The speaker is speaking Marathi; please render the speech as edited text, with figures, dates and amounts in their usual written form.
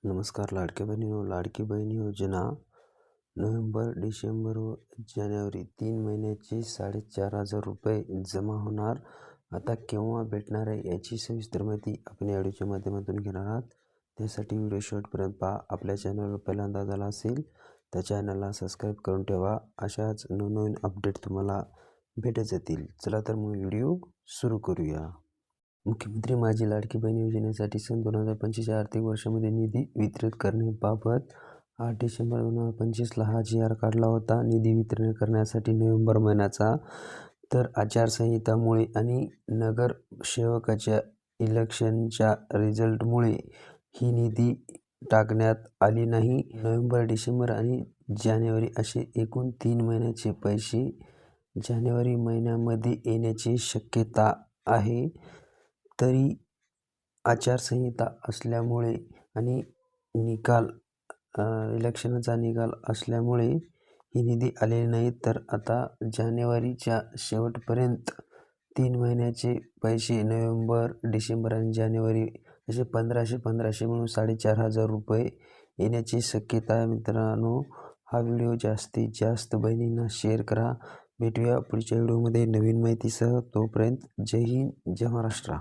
नमस्कार लाडक्या बहिणींनो, लाडकी बहीण योजना नोव्हेंबर, डिसेंबर व जानेवारी 3 महिन्याचे 4,500 रुपये जमा होणार. आता केव्हा भेटणार आहे याची सविस्तर माहिती आपण या व्हिडिओच्या माध्यमातून घेणार आहात. त्यासाठी व्हिडिओ शेवटपर्यंत पहा. आपल्या चॅनलवर पहिल्यांदा झाला असेल तर चॅनलला सबस्क्राईब करून ठेवा. अशाच नवनवीन अपडेट तुम्हाला भेटत जातील. चला तर मग व्हिडिओ सुरू करूया. मुख्यमंत्री माझी लाडकी बहीण योजनेसाठी सन 2025 आर्थिक वर्षामध्ये निधी वितरित करण्याबाबत 8 डिसेंबर 2025ला हा जी.आर. काढला होता. निधी वितरण करण्यासाठी नोव्हेंबर महिन्याचा तर आचारसंहितामुळे आणि नगरसेवकाच्या इलेक्शनच्या रिझल्टमुळे ही निधी टाकण्यात आली नाही. नोव्हेंबर, डिसेंबर आणि जानेवारी असे एकूण 3 महिन्याचे पैसे जानेवारी महिन्यामध्ये येण्याची शक्यता आहे. तरी आचारसंहिता असल्यामुळे आणि इलेक्शनचा निकाल असल्यामुळे ही निधी आलेली नाही. तर आता जानेवारीच्या शेवटपर्यंत 3 महिन्याचे पैसे नोव्हेंबर, डिसेंबर आणि जानेवारी असे 1500 मिळून 4,500 रुपये येण्याची शक्यता आहे. मित्रांनो, हा व्हिडिओ जास्तीत जास्त बहिणींना शेअर करा. भेटूया पुढच्या व्हिडिओमध्ये नवीन माहितीसह. तोपर्यंत जय हिंद, जय महाराष्ट्र.